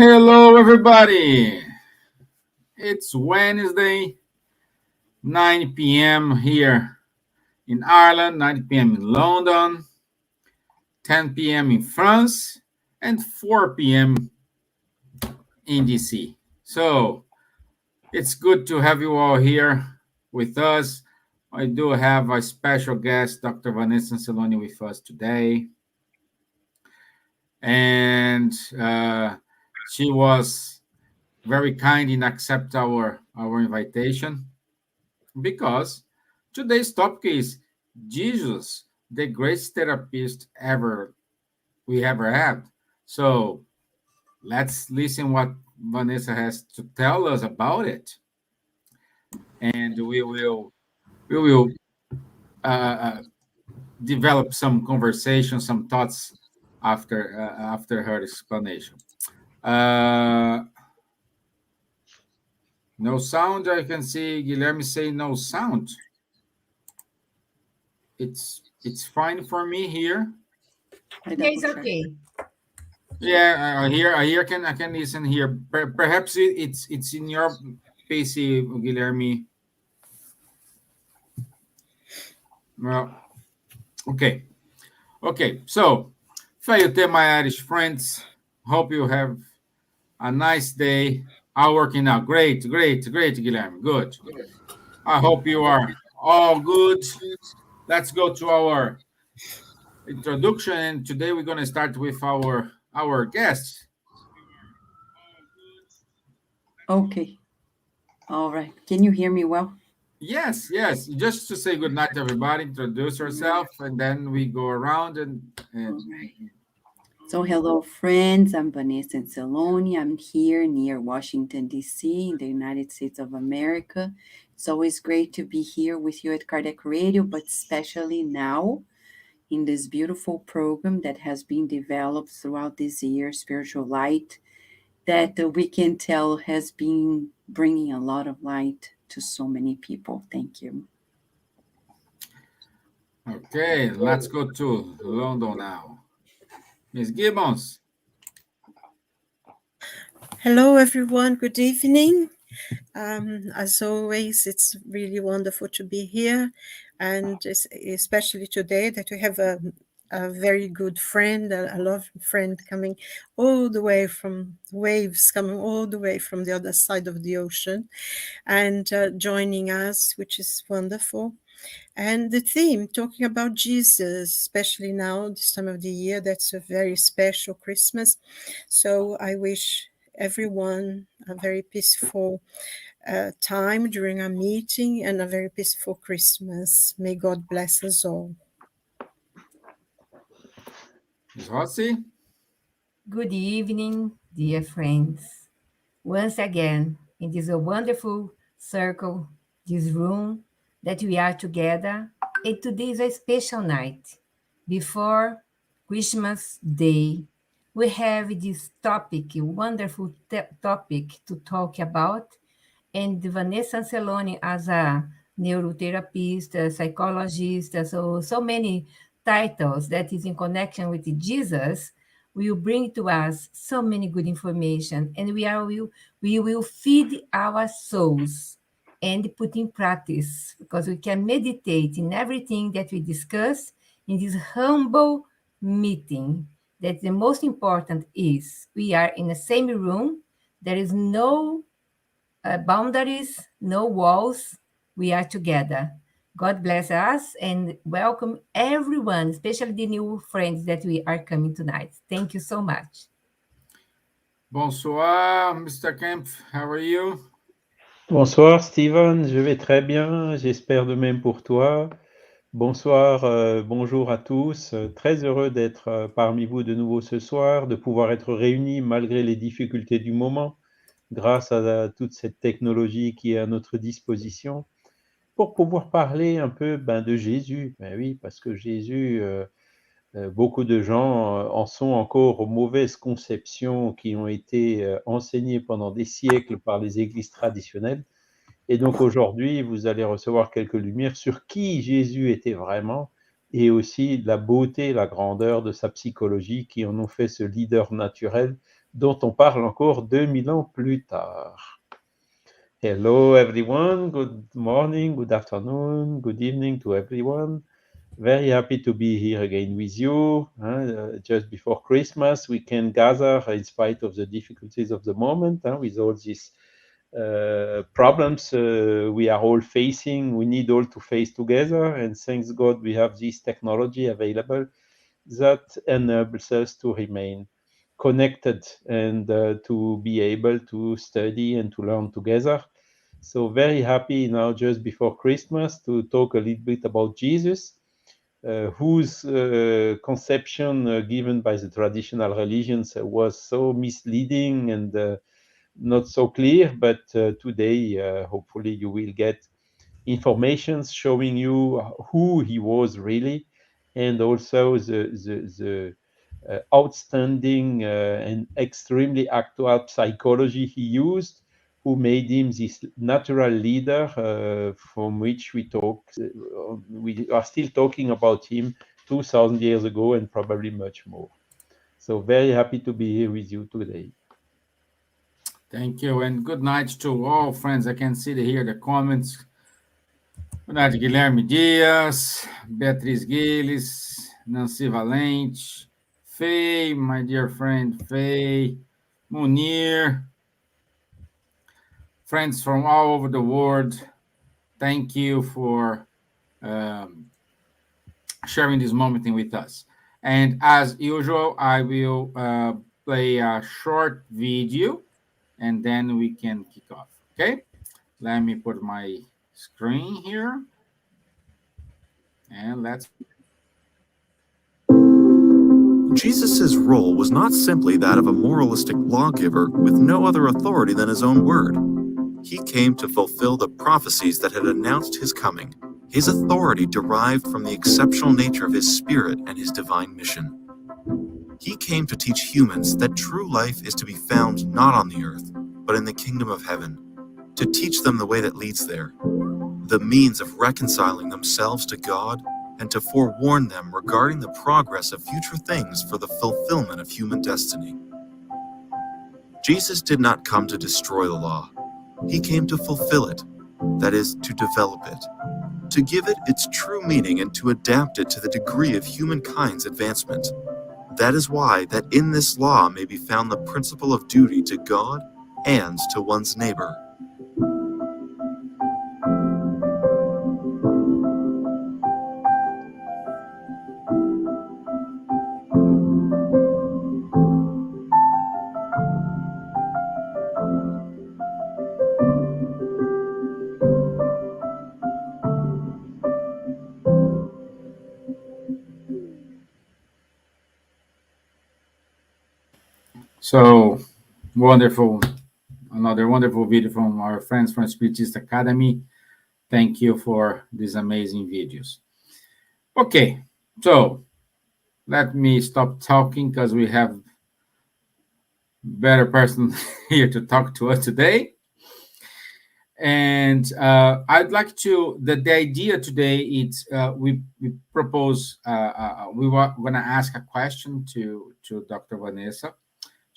Hello, everybody. It's Wednesday, 9 p.m. here in Ireland, 9 p.m. in London, 10 p.m. in France, and 4 p.m. in DC. So it's good to have you all here with us. I do have a special guest, Dr. Vanessa Anseloni, with us today. And she was very kind in accept our invitation because today's topic is Jesus, the greatest therapist we ever had. So let's listen what Vanessa has to tell us about it, and we will uh, develop some conversation, some thoughts after her explanation. Uh, no sound. I can see Guilherme say no sound. It's fine for me here. Yeah, it's okay. Yeah, I can listen here. Perhaps it's in your PC, Guilherme. Well, okay, okay. So, Fayute, my Irish friends, hope you have a nice day. I'm working out. Great, Guilherme. Good. I hope you are all good. Let's go to our introduction, and today we're going to start with our guests. Okay. All right. Can you hear me well? Yes. Just to say good night, everybody. Introduce yourself, and then we go around and. All right. So, hello, friends. I'm Vanessa Anseloni. I'm here near Washington, D.C., in the United States of America. It's always great to be here with you at Kardec Radio, but especially now in this beautiful program that has been developed throughout this year, Spiritual Light, that we can tell has been bringing a lot of light to so many people. Thank you. Okay, let's go to London now. Miss Gibbons. Hello, everyone. Good evening. As always, it's really wonderful to be here, and especially today that we have a very good friend, a loving friend coming all the way from waves, coming all the way from the other side of the ocean, and joining us, which is wonderful. And the theme, talking about Jesus, especially now, this time of the year, that's a very special Christmas. So I wish everyone a very peaceful time during our meeting and a very peaceful Christmas. May God bless us all. Miss Rossi. Good evening, dear friends. Once again, in this wonderful circle, this room that we are together, and today is a special night. Before Christmas Day, we have this topic, a wonderful topic to talk about, and Vanessa Anseloni as a neurotherapist, a psychologist, so many titles that is in connection with Jesus will bring to us so many good information, and we will feed our souls and put in practice, because we can meditate in everything that we discuss in this humble meeting. That the most important is we are in the same room. There is no boundaries, no walls. We are together. God bless us and welcome everyone, especially the new friends that we are coming tonight. Thank you so much. Bonsoir, Mr. Kempf. How are you? Bonsoir, Stevan. Je vais très bien. J'espère de même pour toi. Bonsoir, bonjour à tous. Très heureux d'être parmi vous de nouveau ce soir, de pouvoir être réunis malgré les difficultés du moment, grâce à toute cette technologie qui est à notre disposition, pour pouvoir parler un peu de Jésus. Ben oui, parce que Jésus, beaucoup de gens en sont encore aux mauvaises conceptions qui ont été enseignées pendant des siècles par les églises traditionnelles. Et donc aujourd'hui, vous allez recevoir quelques lumières sur qui Jésus était vraiment et aussi la beauté, la grandeur de sa psychologie qui en ont fait ce leader naturel dont on parle encore 2000 ans plus tard. Hello everyone, good morning, good afternoon, good evening to everyone. Very happy to be here again with you. Just before Christmas, we can gather in spite of the difficulties of the moment with all these problems we are all facing. We need all to face together, and thanks God we have this technology available that enables us to remain connected and to be able to study and to learn together. So very happy now just before Christmas to talk a little bit about Jesus, whose conception given by the traditional religions was so misleading and not so clear, but today hopefully you will get information showing you who he was really, and also the outstanding and extremely actual psychology he used, who made him this natural leader from which we talk. We are still talking about him 2000 years ago and probably much more. So very happy to be here with you today. Thank you, and good night to all friends. I can see here the comments. Good night, Guilherme Dias, Beatriz Guiles, Nancy Valente, Faye, my dear friend Faye, Munir, friends from all over the world. Thank you for sharing this moment with us. And as usual, I will play a short video and then we can kick off. Okay? Let me put my screen here. And let's. Jesus' role was not simply that of a moralistic lawgiver with no other authority than his own word. He came to fulfill the prophecies that had announced his coming. His authority derived from the exceptional nature of his spirit and his divine mission. He came to teach humans that true life is to be found not on the earth, but in the kingdom of heaven, to teach them the way that leads there, the means of reconciling themselves to God, and to forewarn them regarding the progress of future things for the fulfillment of human destiny. Jesus did not come to destroy the law. He came to fulfill it, that is, to develop it, to give it its true meaning and to adapt it to the degree of humankind's advancement. That is why that in this law may be found the principle of duty to God and to one's neighbor. So wonderful. Another wonderful video from our friends from Spiritist Academy. Thank you for these amazing videos. Okay, so let me stop talking because we have better person here to talk to us today. And I'd like to, the idea today is we propose, we want to ask a question to Dr. Vanessa.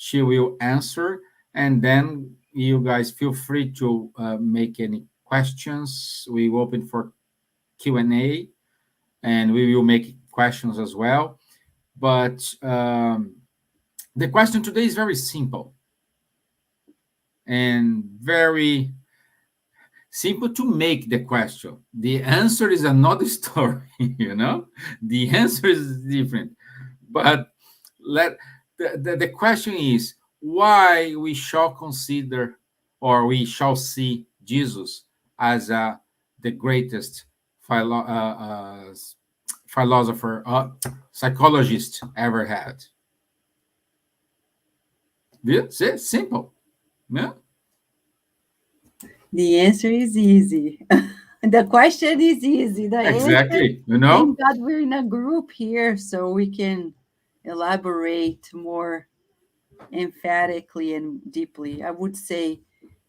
She will answer, and then you guys feel free to make any questions. We open for Q&A, and we will make questions as well. But the question today is very simple and very simple to make the question. The answer is another story, you know? The answer is different. But the question is why we shall consider or we shall see Jesus as the greatest philosopher, psychologist ever had. It's simple. Yeah? The answer is easy. The question is easy. The Exactly. answer, You know? thank God we're in a group here so we can elaborate more emphatically and deeply. I would say,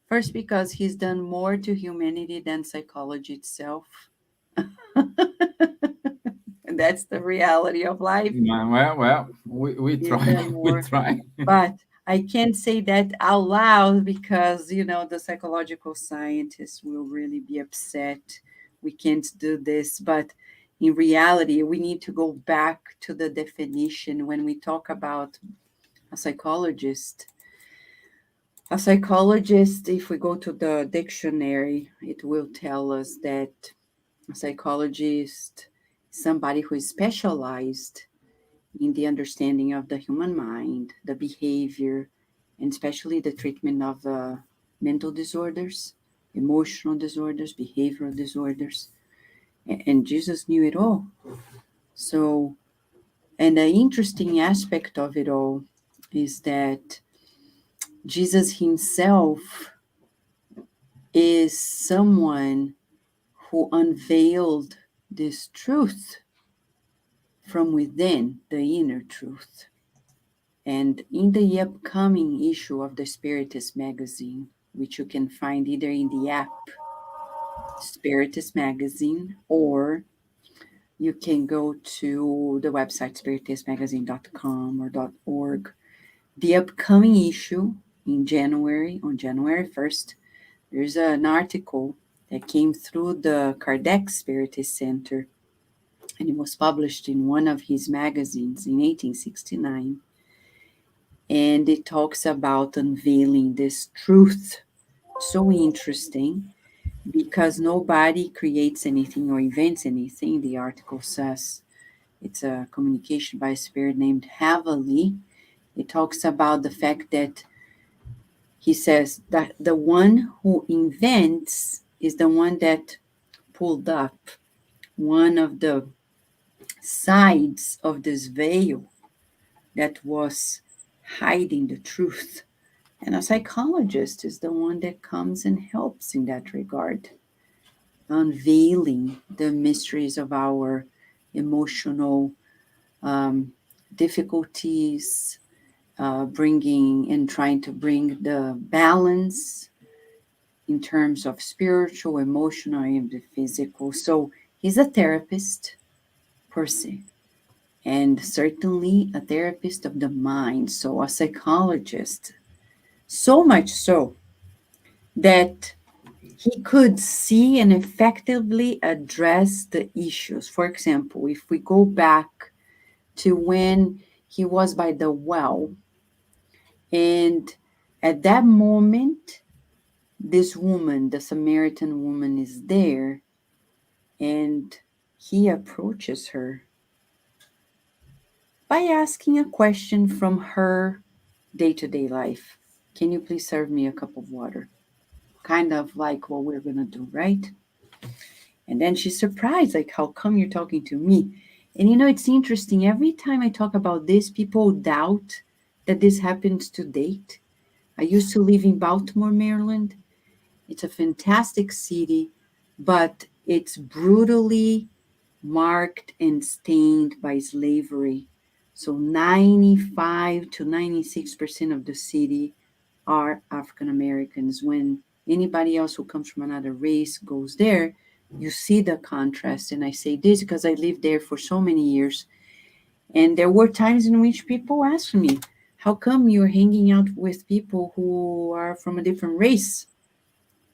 first, because he's done more to humanity than psychology itself. And that's the reality of life. Well, we He's try. done We more. try. But I can't say that out loud because, the psychological scientists will really be upset. We can't do this. But in reality, we need to go back to the definition when we talk about a psychologist. A psychologist, if we go to the dictionary, it will tell us that a psychologist is somebody who is specialized in the understanding of the human mind, the behavior, and especially the treatment of mental disorders, emotional disorders, behavioral disorders. And Jesus knew it all. So, and the interesting aspect of it all is that Jesus himself is someone who unveiled this truth from within, the inner truth. And in the upcoming issue of the Spiritus magazine, which you can find either in the app Spiritus magazine, or you can go to the website spiritusmagazine.com or .org. The upcoming issue on January 1st, there's an article that came through the Kardec Spiritist Center, and it was published in one of his magazines in 1869. And it talks about unveiling this truth. So interesting, because nobody creates anything or invents anything. The article says it's a communication by a spirit named Heavenly. It talks about the fact that he says that the one who invents is the one that pulled up one of the sides of this veil that was hiding the truth. And a psychologist is the one that comes and helps in that regard, unveiling the mysteries of our emotional difficulties, bringing and trying to bring the balance in terms of spiritual, emotional, and the physical. So he's a therapist per se, and certainly a therapist of the mind. So a psychologist, so much so that he could see and effectively address the issues. For example, if we go back to when he was by the well, and at that moment, this woman, the Samaritan woman, is there, and he approaches her by asking a question from her day-to-day life. Can you please serve me a cup of water? Kind of like what we're going to do, right? And then she's surprised, like, how come you're talking to me? And it's interesting. Every time I talk about this, people doubt that this happens to date. I used to live in Baltimore, Maryland. It's a fantastic city, but it's brutally marked and stained by slavery. So 95 to 96% of the city are African Americans. When anybody else who comes from another race goes there, you see the contrast. And I say this because I lived there for so many years. And there were times in which people asked me, how come you're hanging out with people who are from a different race?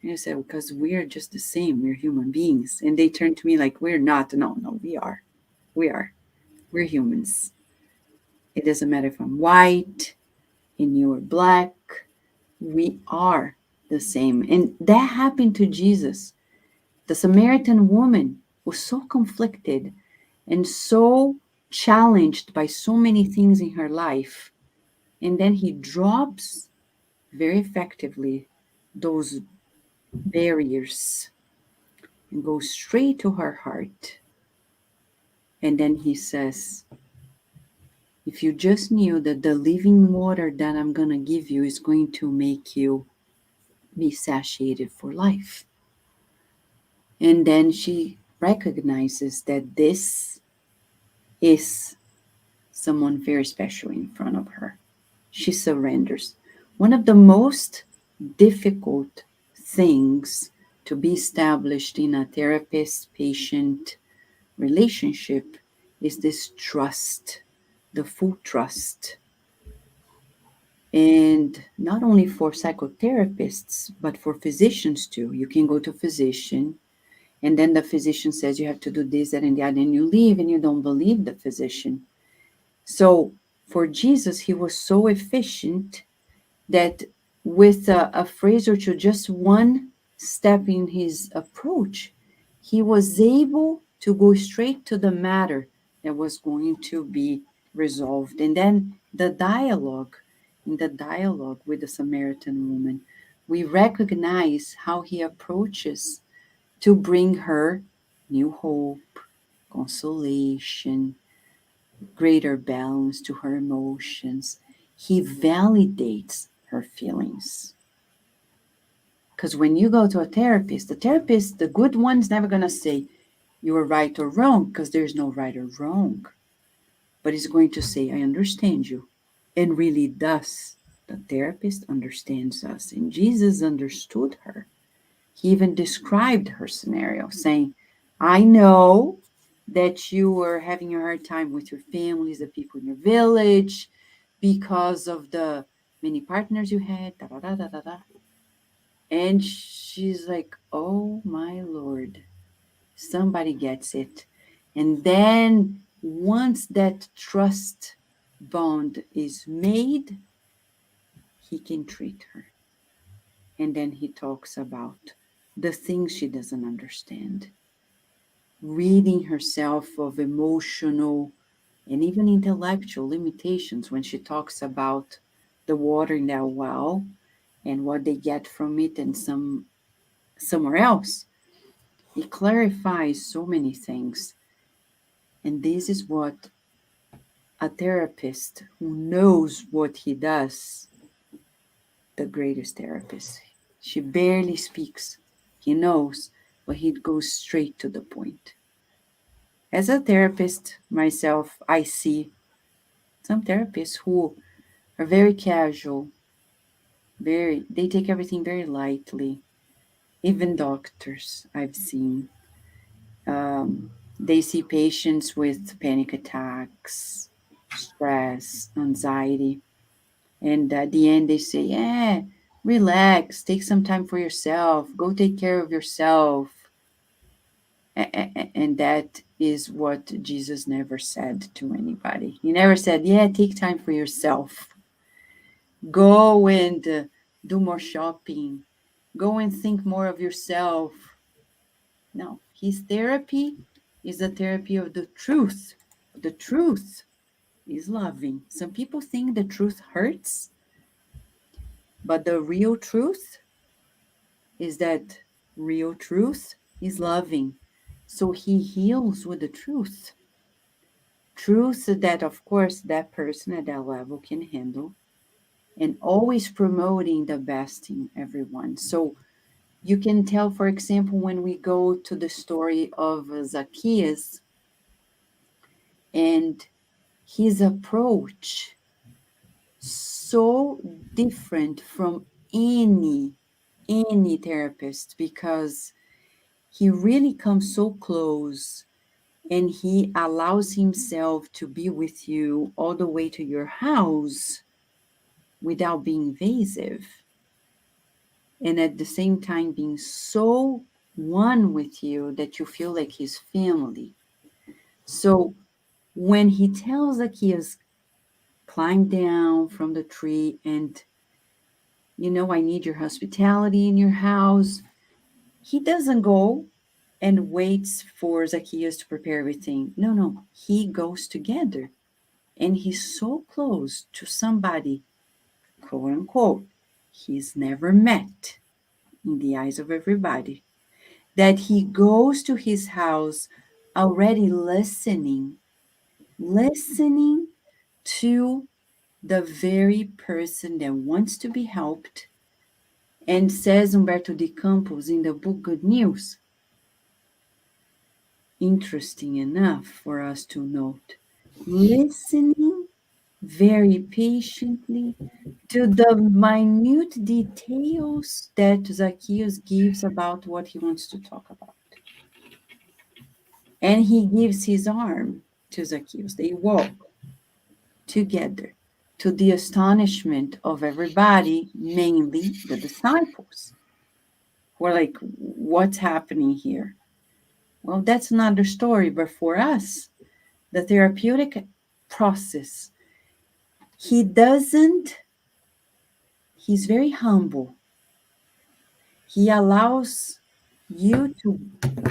And I said, because we're just the same. We're human beings. And they turned to me like, we're not. No, we are. We are. We're humans. It doesn't matter if I'm white and you're black. We are the same. And that happened to Jesus. The Samaritan woman was so conflicted and so challenged by so many things in her life. And then he drops very effectively those barriers and goes straight to her heart. And then he says, if you just knew that the living water that I'm going to give you is going to make you be satiated for life. And then she recognizes that this is someone very special in front of her. She surrenders. One of the most difficult things to be established in a therapist-patient relationship is this trust, the full trust. And not only for psychotherapists, but for physicians too. You can go to a physician, and then the physician says you have to do this, that, and the other, and you leave and you don't believe the physician. So for Jesus, he was so efficient that with a phrase or two, just one step in his approach, he was able to go straight to the matter that was going to be resolved. And then in the dialogue with the Samaritan woman, we recognize how he approaches to bring her new hope, consolation, greater balance to her emotions. He validates her feelings. Because when you go to a therapist, the good one's never going to say you are right or wrong, because there's no right or wrong. But he's going to say, I understand you. And really does. The therapist understands us. And Jesus understood her. He even described her scenario, saying, I know that you were having a hard time with your families, the people in your village, because of the many partners you had, da da da da da da. And she's like, oh my Lord, somebody gets it. And then once that trust bond is made, he can treat her. And then he talks about the things she doesn't understand, ridding herself of emotional and even intellectual limitations when she talks about the water in that well and what they get from it and somewhere else. It clarifies so many things. And this is what a therapist who knows what he does, the greatest therapist. She barely speaks. He knows, but he goes straight to the point. As a therapist myself, I see some therapists who are very casual, they take everything very lightly. Even doctors I've seen. They see patients with panic attacks, stress, anxiety, and at the end they say, yeah, relax, take some time for yourself, go take care of yourself. And that is what Jesus never said to anybody. He never said, yeah, take time for yourself. Go and do more shopping. Go and think more of yourself. No, his therapy is the therapy of the truth. The truth is loving. Some people think the truth hurts, but the real truth is that real truth is loving. So he heals with the truth. Truth that, of course, that person at that level can handle, and always promoting the best in everyone. So you can tell, for example, when we go to the story of Zacchaeus and his approach, so different from any therapist, because he really comes so close and he allows himself to be with you all the way to your house without being invasive, and at the same time being so one with you that you feel like his family. So when he tells Zacchaeus, climb down from the tree and, I need your hospitality in your house, he doesn't go and waits for Zacchaeus to prepare everything. No, he goes together. And he's so close to somebody, quote unquote, he's never met in the eyes of everybody, that he goes to his house already listening to the very person that wants to be helped. And says Humberto de Campos in the book Good News, interesting enough for us to note, listening very patiently to the minute details that Zacchaeus gives about what he wants to talk about. And he gives his arm to Zacchaeus. They walk together. to the astonishment of everybody, mainly the disciples, who are like, what's happening here? Well, that's another story, but for us, the therapeutic process, he's very humble. He allows you to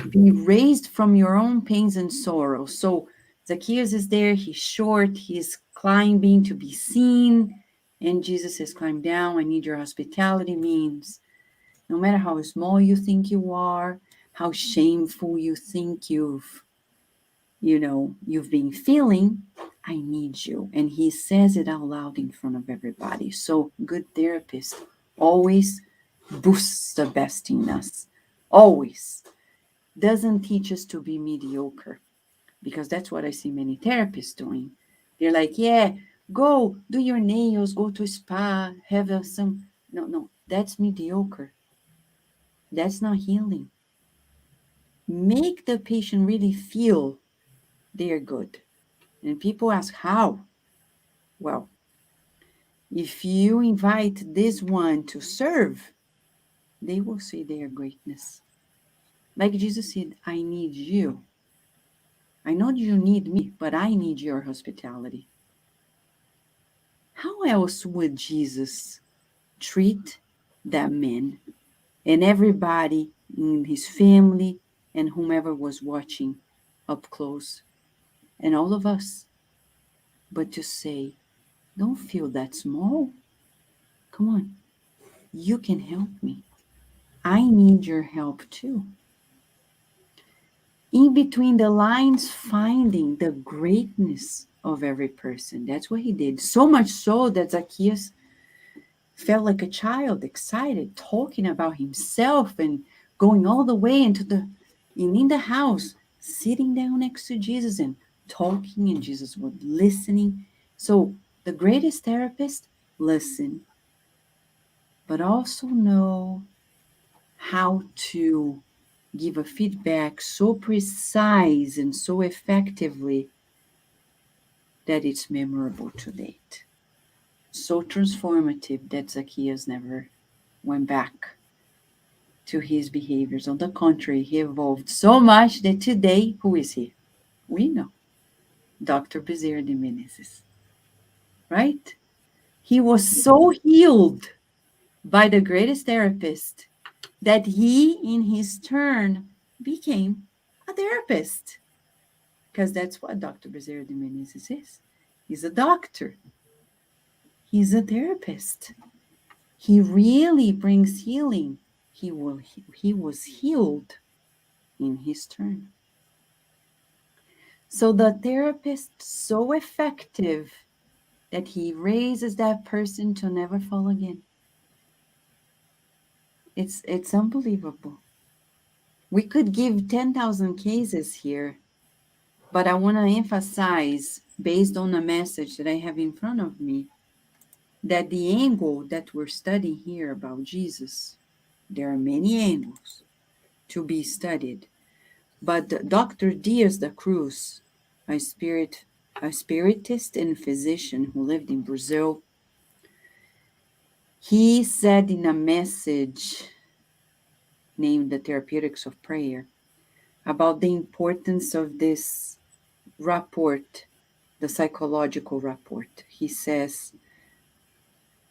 be raised from your own pains and sorrows. So Zacchaeus is there, he's short, he's climbing to be seen, and Jesus says, climb down, I need your hospitality. Means no matter how small you think you are, how shameful you think you've been feeling, I need you. And he says it out loud in front of everybody. So good therapist always boosts the best in us. Always. Doesn't teach us to be mediocre, because that's what I see many therapists doing. They're like, yeah, go do your nails, go to a spa, have some. No, that's mediocre. That's not healing. Make the patient really feel they're good. And people ask, how? Well, if you invite this one to serve, they will see their greatness. Like Jesus said, I need you. I know you need me, but I need your hospitality. How else would Jesus treat that man and everybody in his family and whomever was watching up close, and all of us, but to say, don't feel that small. Come on, you can help me. I need your help too. In between the lines, finding the greatness of every person. That's what he did. So much so that Zacchaeus felt like a child, excited, talking about himself and going all the way in the house, sitting down next to Jesus and talking, and Jesus was listening. So the greatest therapist, listen, but also know how to give a feedback so precise and so effectively that it's memorable to date. So transformative that Zacchaeus never went back to his behaviors. On the contrary, he evolved so much that today, who is he? We know. Dr. Bezerra de Menezes. Right? He was so healed by the greatest therapist that he, in his turn, became a therapist. Because that's what Dr. Bezerra de Menezes is. He's a doctor. He's a therapist. He really brings healing. He was healed in his turn. So the therapist so effective that he raises that person to never fall again. It's unbelievable. We could give 10,000 cases here, but I want to emphasize, based on the message that I have in front of me, that the angle that we're studying here about Jesus, there are many angles to be studied, but Dr. Dias da Cruz, a spiritist and physician who lived in Brazil, he said in a message named The Therapeutics of Prayer about the importance of this rapport, the psychological rapport. He says,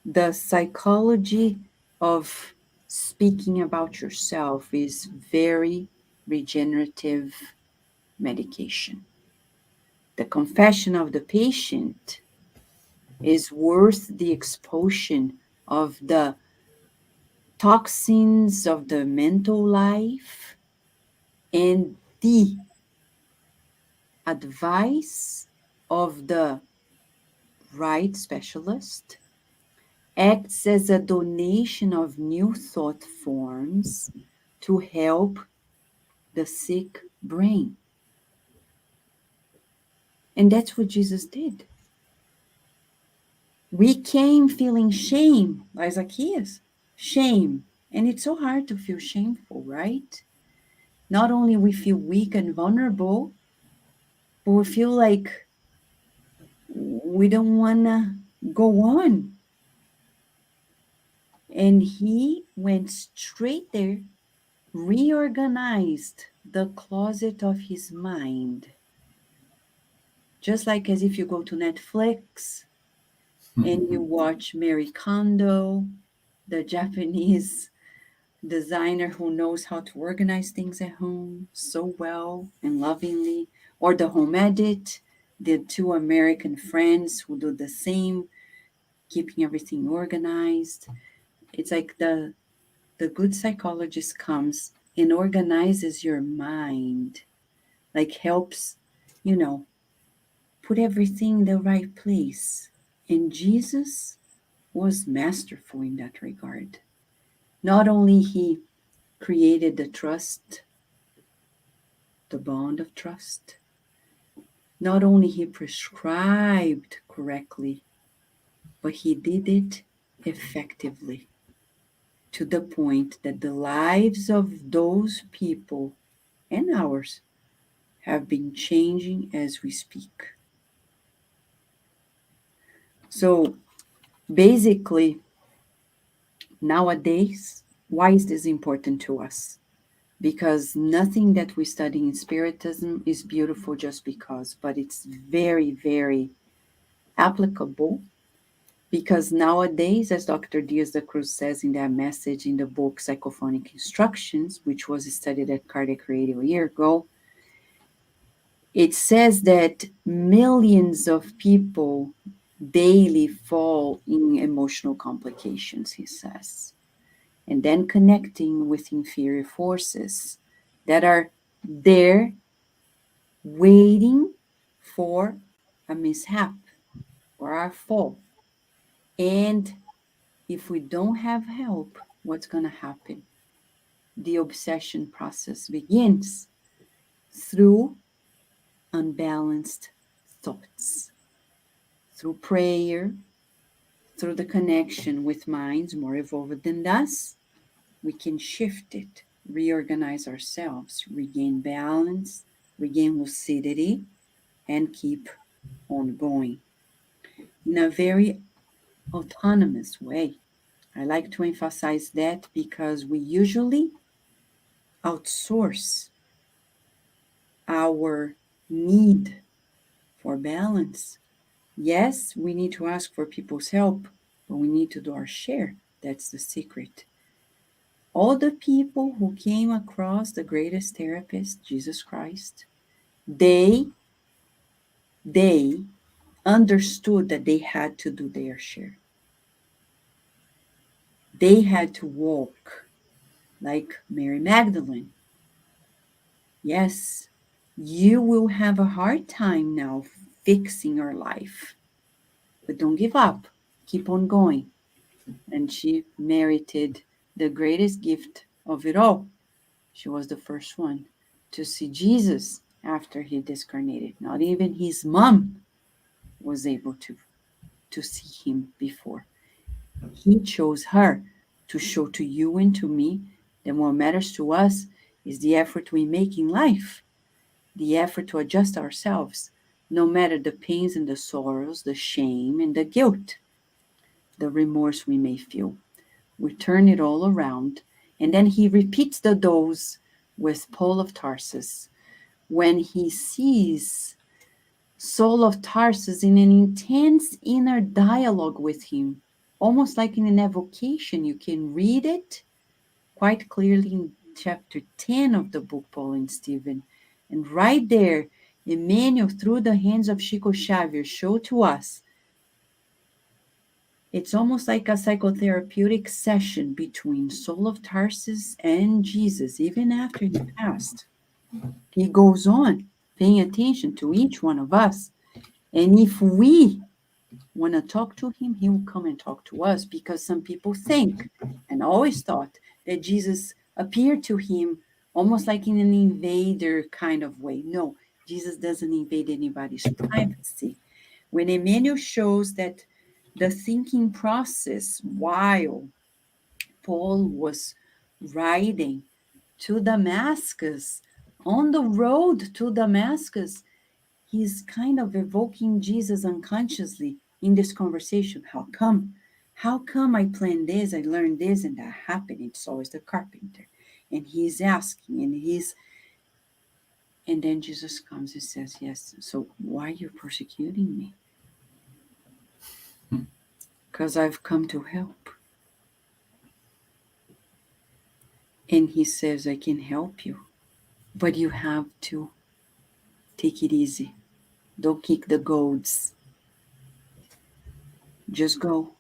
the psychology of speaking about yourself is very regenerative medication. The confession of the patient is worth the expulsion of the toxins of the mental life, and the advice of the right specialist acts as a donation of new thought forms to help the sick brain. And that's what Jesus did. We came feeling shame, like Zacchaeus, shame. And it's so hard to feel shameful, right? Not only we feel weak and vulnerable, but we feel like we don't want to go on. And he went straight there, reorganized the closet of his mind. Just like as if you go to Netflix and you watch Marie Kondo, the Japanese designer who knows how to organize things at home so well and lovingly, or the Home Edit, the two American friends who do the same, keeping everything organized. It's like the good psychologist comes and organizes your mind, like helps, put everything in the right place. And Jesus was masterful in that regard. Not only he created the trust, the bond of trust, not only he prescribed correctly, but he did it effectively, to the point that the lives of those people and ours have been changing as we speak. So basically, nowadays, why is this important to us? Because nothing that we study in Spiritism is beautiful just because, but it's very, very applicable. Because nowadays, as Dr. Diaz da Cruz says in that message in the book Psychophonic Instructions, which was studied at Kardec Radio a year ago, it says that millions of people daily fall in emotional complications, he says, and then connecting with inferior forces that are there waiting for a mishap or our fall. And if we don't have help, what's going to happen? The obsession process begins through unbalanced thoughts, through prayer, through the connection with minds more evolved than us. We can shift it, reorganize ourselves, regain balance, regain lucidity, and keep on going in a very autonomous way. I like to emphasize that because we usually outsource our need for balance. Yes, we need to ask for people's help, but we need to do our share. That's the secret. All the people who came across the greatest therapist, Jesus Christ, they understood that they had to do their share. They had to walk like Mary Magdalene. Yes, you will have a hard time now fixing your life, but don't give up. Keep on going. And she merited the greatest gift of it all. She was the first one to see Jesus after he discarnated. Not even his mom was able to see him before. He chose her to show to you and to me that what matters to us is the effort we make in life, the effort to adjust ourselves, no matter the pains and the sorrows, the shame and the guilt, the remorse we may feel. We turn it all around, and then he repeats the dose with Paul of Tarsus when he sees Saul of Tarsus in an intense inner dialogue with him, almost like in an evocation. You can read it quite clearly in chapter 10 of the book, Paul and Stevan. And right there, Emmanuel, through the hands of Chico Xavier, showed to us it's almost like a psychotherapeutic session between Saul of Tarsus and Jesus, even after he passed. He goes on paying attention to each one of us. And if we want to talk to him, he will come and talk to us, because some people think and always thought that Jesus appeared to him almost like in an invader kind of way. No, Jesus doesn't invade anybody's privacy. When Emmanuel shows that the thinking process while Paul was riding to Damascus, on the road to Damascus, he's kind of evoking Jesus unconsciously in this conversation. How come? How come I planned this, I learned this, and that happened? It's always the carpenter. And he's asking, and then Jesus comes and says, yes, so why are you persecuting me? Because I've come to help. And he says, I can help you, but you have to take it easy. Don't kick the goads. Just go,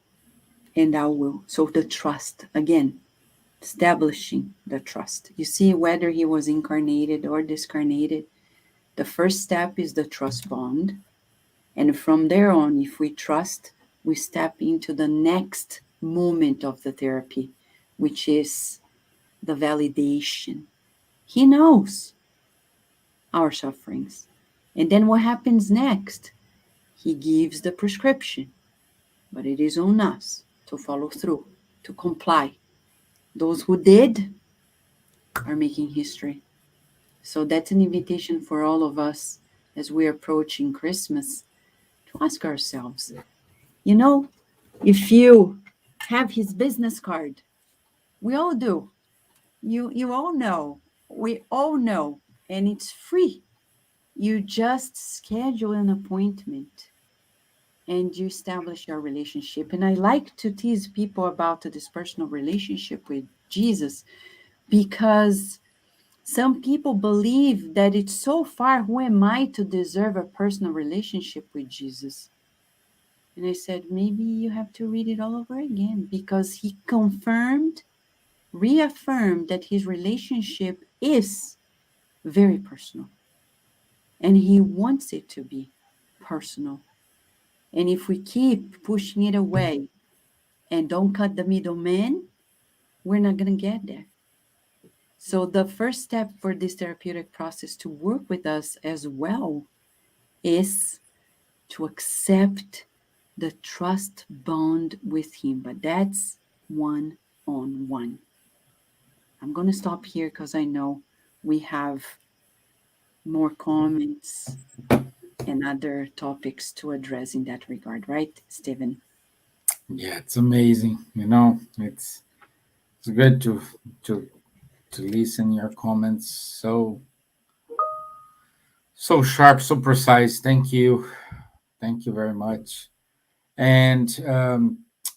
and I will. So the trust, again, establishing the trust. You see, whether he was incarnated or discarnated, the first step is the trust bond. And from there on, if we trust, we step into the next moment of the therapy, which is the validation. He knows our sufferings. And then what happens next? He gives the prescription, but it is on us to follow through, to comply. Those who did are making history. So that's an invitation for all of us as we're approaching Christmas to ask ourselves, if you have his business card, we all do. You all know. We all know. And it's free. You just schedule an appointment and you establish your relationship. And I like to tease people about this personal relationship with Jesus, because some people believe that it's so far, who am I to deserve a personal relationship with Jesus? And I said, maybe you have to read it all over again, because he reaffirmed that his relationship is very personal. And he wants it to be personal. And if we keep pushing it away and don't cut the middleman, we're not going to get there. So the first step for this therapeutic process to work with us as well is to accept the trust bond with him. But that's one-on-one. I'm going to stop here because I know we have more comments and other topics to address in that regard, right, Stevan? Yeah, it's amazing. It's good to listen your comments. So sharp, so precise. Thank you very much. And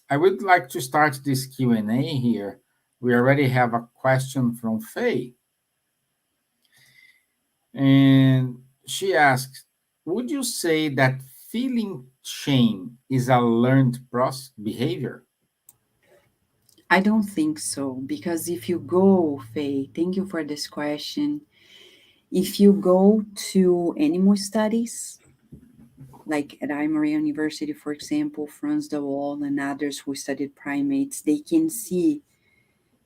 I would like to start this Q&A here. We already have a question from Faye. And she asks, would you say that feeling shame is a learned behavior? I don't think so, because if you go, Faye, thank you for this question. If you go to animal studies, like at Emory University, for example, Franz de Waal and others who studied primates, they can see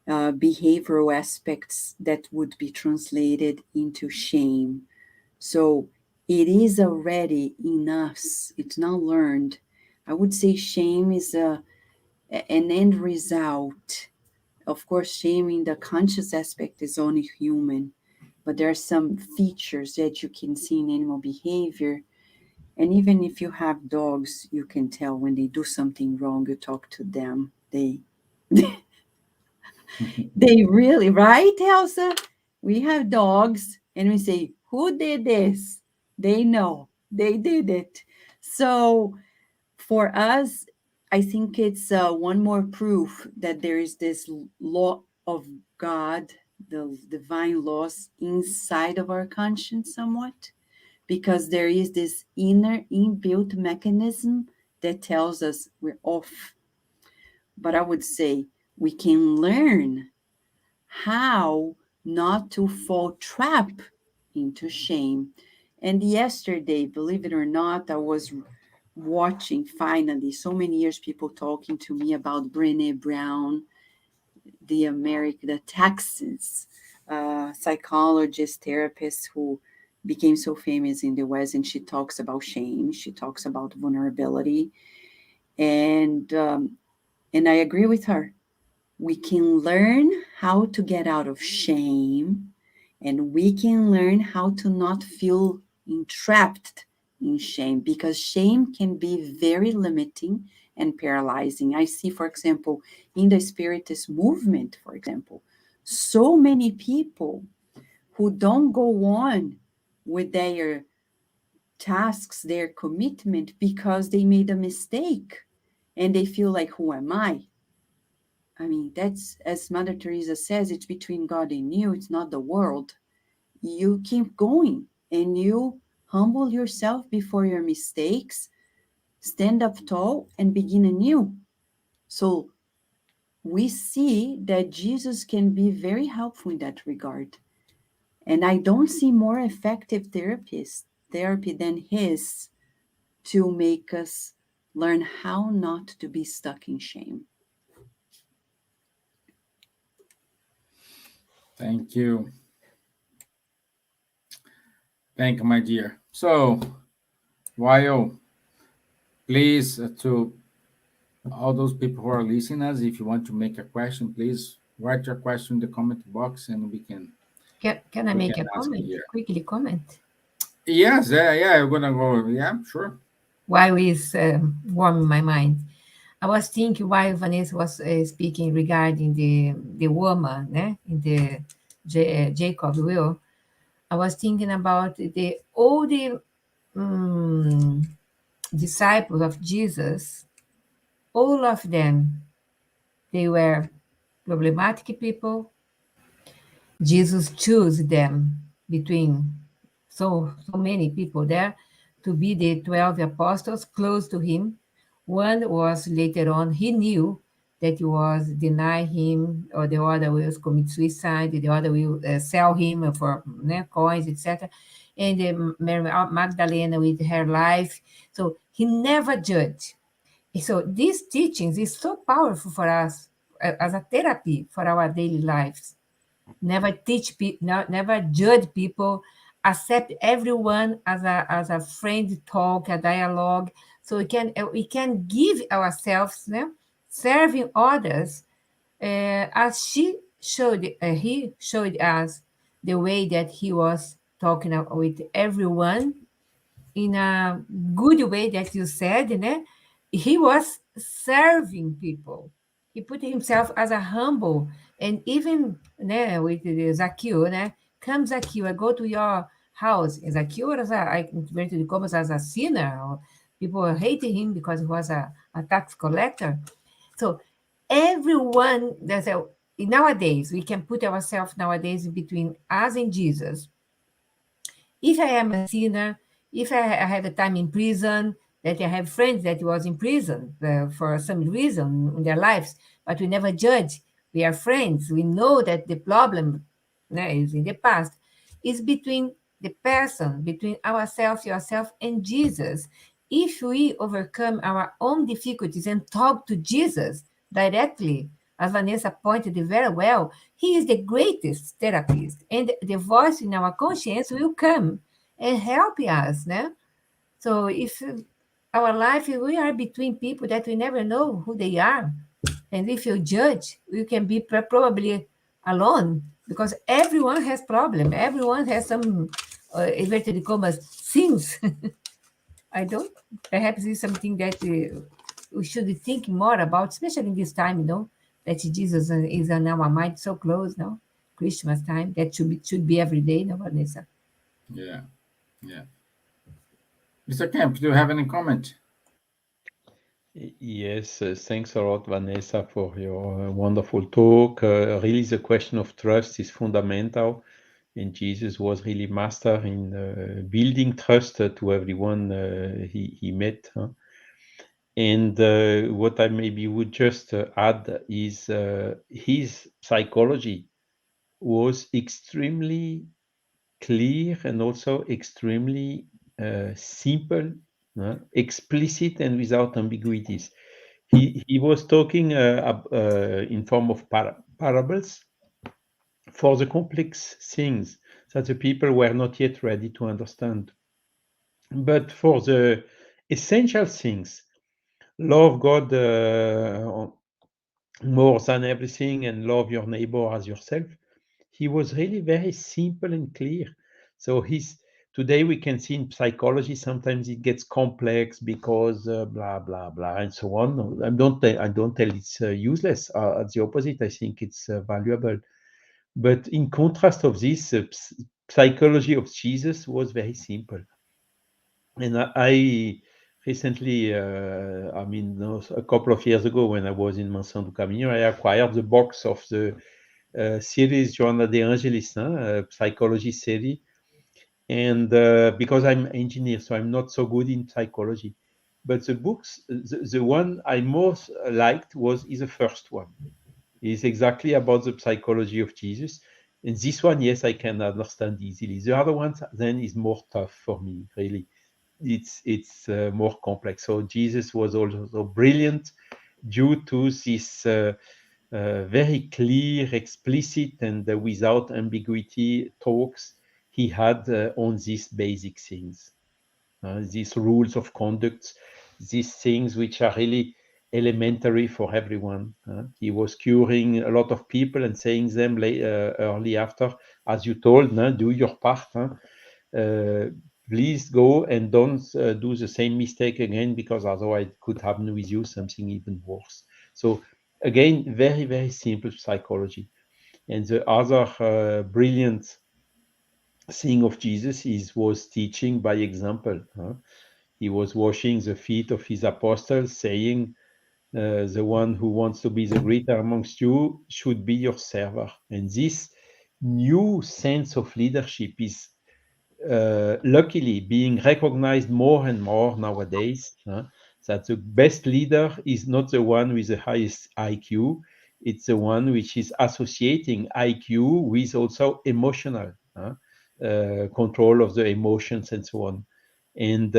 behavioral aspects that would be translated into shame. So it is already in us. It's not learned. I would say shame is an end result. Of course, shame in the conscious aspect is only human, but there are some features that you can see in animal behavior. And even if you have dogs, you can tell when they do something wrong, you talk to them. They really, right, Elsa? We have dogs and we say, who did this? They know, they did it. So for us, I think it's one more proof that there is this law of God, the divine laws inside of our conscience somewhat, because there is this inner inbuilt mechanism that tells us we're off. But I would say we can learn how not to fall trap into shame. And yesterday, believe it or not, I was watching finally so many years people talking to me about Brené Brown, the Texas psychologist, therapist who became so famous in the West, and she talks about shame, she talks about vulnerability, and I agree with her. We can learn how to get out of shame, and we can learn how to not feel entrapped in shame, because shame can be very limiting and paralyzing. I see, for example, in the Spiritist movement, for example, so many people who don't go on with their tasks, their commitment, because they made a mistake and they feel like, who am I? I mean, that's, as Mother Teresa says, it's between God and you, it's not the world. You keep going and you humble yourself before your mistakes, stand up tall and begin anew. So we see that Jesus can be very helpful in that regard. And I don't see more effective therapy than his to make us learn how not to be stuck in shame. Thank you. Thank you, my dear. So, while please to all those people who are listening us, if you want to make a question, please write your question in the comment box and we can Can I we make can a ask comment? here. Quickly comment. Yes, yeah, I'm gonna go. Yeah, sure. While it's warming my mind, I was thinking while Vanessa was speaking regarding the woman in the Jacob will, I was thinking about all the disciples of Jesus. All of them, they were problematic people. Jesus chose them between so many people there to be the 12 apostles close to him. One was later on, he knew that he was deny him, or the other will commit suicide, the other will sell him for coins, etc. And Mary Magdalena with her life. So he never judged. So these teachings is so powerful for us as a therapy for our daily lives. Never teach people, never judge people, accept everyone as a friend talk, a dialogue. So we can give ourselves serving others as he showed us the way that he was talking with everyone in a good way that you said, he was serving people. He put himself as a humble, and even with the Zacchaeus, come Zacchaeus, I go to your house. Zacchaeus, I inverted the commas, as a sinner. Or people hated him because he was a tax collector. So everyone, nowadays, we can put ourselves nowadays between us and Jesus. If I am a sinner, if I have a time in prison, that I have friends that was in prison for some reason in their lives, but we never judge. We are friends. We know that the problem is in the past. Is between the person, between ourselves, yourself, and Jesus. If we overcome our own difficulties and talk to Jesus directly, as Vanessa pointed very well, he is the greatest therapist, and the voice in our conscience will come and help us. So if our life, we are between people that we never know who they are, and if you judge, you can be probably alone, because everyone has problem. Everyone has some inverted commas sins. I don't. Perhaps it's something that we should think more about, especially in this time, that Jesus is on our mind so close now. Christmas time, that should be every day, no, Vanessa? Yeah, yeah. Mr. Kemp, do you have any comment? Yes, thanks a lot, Vanessa, for your wonderful talk. Really, the question of trust is fundamental, and Jesus was really master in building trust to everyone he met. And what I maybe would just add is his psychology was extremely clear and also extremely simple, explicit, and without ambiguities. He was talking in form of parables for the complex things that the people were not yet ready to understand. But for the essential things, love God more than everything and love your neighbor as yourself, he was really very simple and clear. So his Today we can see in psychology sometimes it gets complex because blah blah blah and so on. I don't tell it's useless. At the opposite, I think it's valuable. But in contrast of this, psychology of Jesus was very simple. And I recently, a couple of years ago, when I was in Mansão do Caminho, I acquired the box of the series Jornada de Angelis, psychology series. And because I'm an engineer, so I'm not so good in psychology. But the books, the one I most liked is the first one. It's exactly about the psychology of Jesus. And this one, yes, I can understand easily. The other one then is more tough for me, really. It's more complex. So Jesus was also brilliant due to this very clear, explicit, and without ambiguity talks he had on these basic things, these rules of conduct, these things which are really elementary for everyone. He was curing a lot of people and saying them early after, as you told, do your part. Please go and don't do the same mistake again, because otherwise it could happen with you something even worse. So again, very, very simple psychology. And the other brilliant thing of Jesus was teaching by example. He was washing the feet of his apostles, saying, the one who wants to be the greater amongst you should be your server. And this new sense of leadership is luckily being recognized more and more nowadays, that the best leader is not the one with the highest IQ, it's the one which is associating IQ with also emotional control of the emotions and so on. And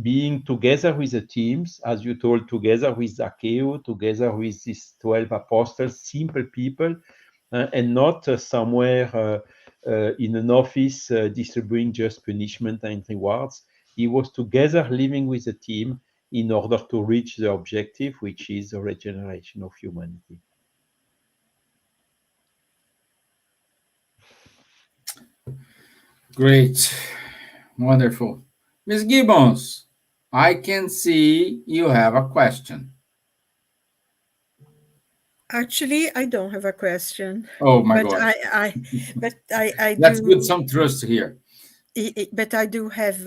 being together with the teams, as you told, together with Zacchaeus, together with these 12 apostles, simple people, and not somewhere in an office distributing just punishment and rewards. He was together living with the team in order to reach the objective, which is the regeneration of humanity. Great. Wonderful. Ms. Gibbons, I can see you have a question. Actually, I don't have a question. Oh my but gosh. I Let's do. put some trust here. But I do have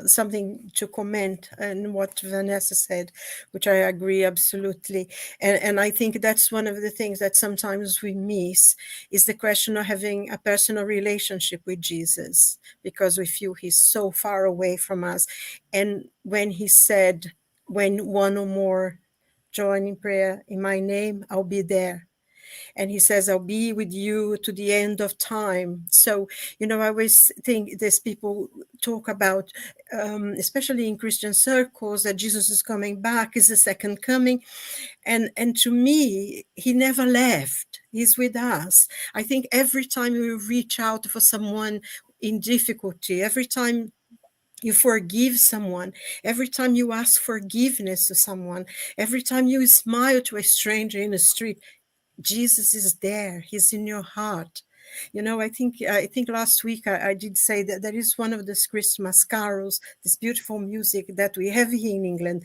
something to comment on what Vanessa said, which I agree absolutely. And I think that's one of the things that sometimes we miss is the question of having a personal relationship with Jesus, because we feel he's so far away from us. And when he said, when one or more join in prayer in my name, I'll be there. And he says, I'll be with you to the end of time. So, I always think there's people talk about, especially in Christian circles, that Jesus is coming back, is the second coming. And to me, he never left. He's with us. I think every time we reach out for someone in difficulty, every time you forgive someone, every time you ask forgiveness to someone, every time you smile to a stranger in the street, Jesus is there. He's in your heart. I think last week I did say that there is one of these Christmas carols, this beautiful music that we have here in England.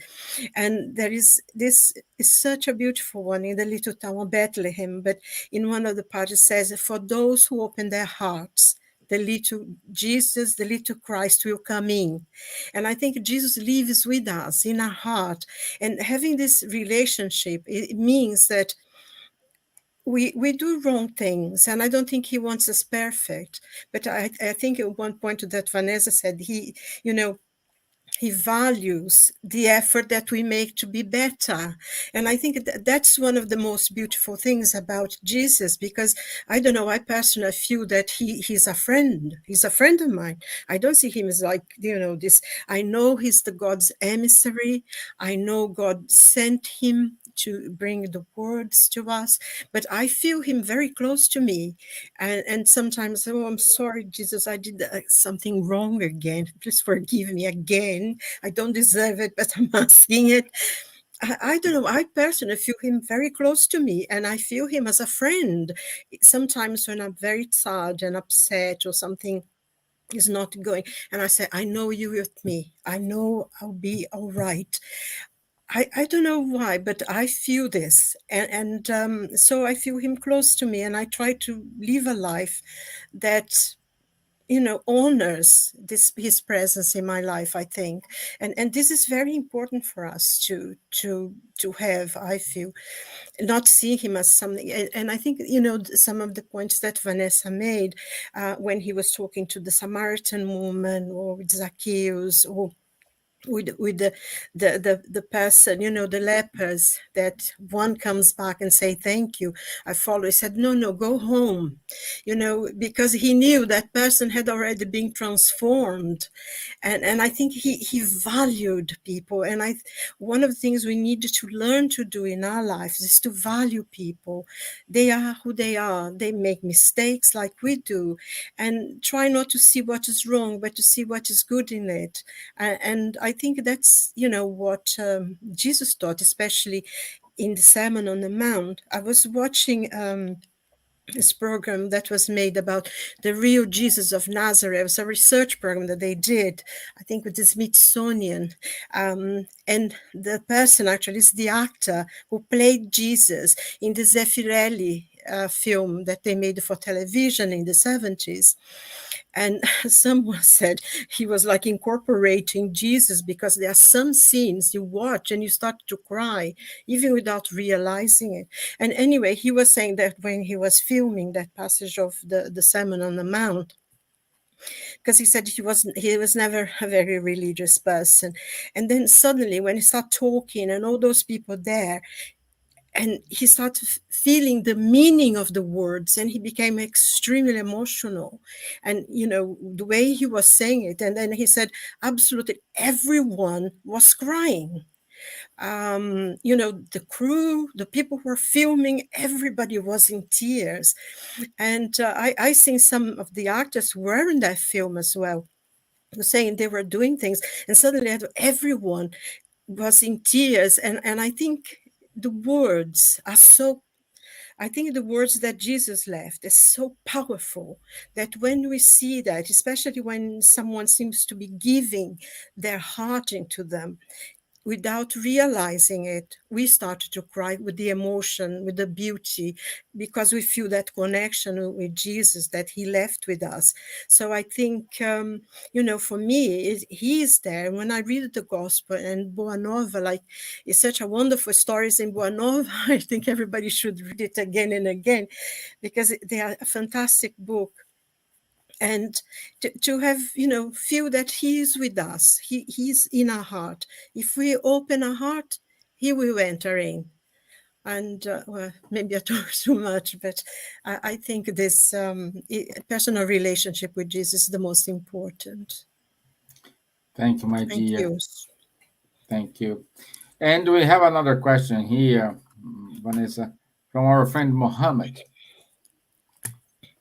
And this is such a beautiful one in the little town of Bethlehem. But in one of the parts it says, for those who open their hearts, the little Jesus, the little Christ will come in. And I think Jesus lives with us in our heart. And having this relationship, it means that we do wrong things, and I don't think he wants us perfect. But I think at one point that Vanessa said, he values the effort that we make to be better. And I think that's one of the most beautiful things about Jesus, because I don't know, I personally feel that he's a friend. He's a friend of mine. I don't see him as like, this. I know he's the God's emissary. I know God sent him to bring the words to us, but I feel him very close to me. And sometimes, I'm sorry, Jesus, I did something wrong again. Please forgive me again. I don't deserve it, but I'm asking it. I don't know. I personally feel him very close to me, and I feel him as a friend. Sometimes when I'm very sad and upset or something, is not going. And I said, I know you with me. I know I'll be all right. I don't know why, but I feel this. And so I feel him close to me, and I try to live a life that, honors his presence in my life, I think. And this is very important for us to have, I feel, not see him as something. And I think, some of the points that Vanessa made when he was talking to the Samaritan woman, or with Zacchaeus, or with the person, the lepers, that one comes back and say, thank you, I follow. He said, no, go home, because he knew that person had already been transformed. And I think he valued people. And one of the things we need to learn to do in our lives is to value people. They are who they are. They make mistakes like we do, and try not to see what is wrong, but to see what is good in it. And I think that's, what Jesus taught, especially in the Sermon on the Mount. I was watching this program that was made about the real Jesus of Nazareth. It was a research program that they did, I think, with the Smithsonian. And the person actually is the actor who played Jesus in the Zeffirelli film that they made for television in the 70s. And someone said he was like incorporating Jesus, because there are some scenes you watch and you start to cry, even without realizing it. And anyway, he was saying that when he was filming that passage of the Sermon on the Mount, because he said he was never a very religious person. And then suddenly when he started talking and all those people there, and he started feeling the meaning of the words, and he became extremely emotional. And, the way he was saying it. And then he said, absolutely everyone was crying. The crew, the people who were filming, everybody was in tears. And I seen some of the actors who were in that film as well, saying they were doing things, and suddenly everyone was in tears. And I think the words are so, I think the words that Jesus left is so powerful, that when we see that, especially when someone seems to be giving their heart into them, without realizing it, we start to cry with the emotion, with the beauty, because we feel that connection with Jesus that he left with us. So I think, for me, he is there. And when I read the gospel and Boa Nova, like, it's such a wonderful stories in Boa Nova. I think everybody should read it again and again, because they are a fantastic book. And to have, feel that he is with us. He's in our heart. If we open our heart, he will enter in. And well, maybe I talk too much, but I think this personal relationship with Jesus is the most important. Thank you, my Thank dear. you. Thank you. And we have another question here, Vanessa, from our friend Mohammed.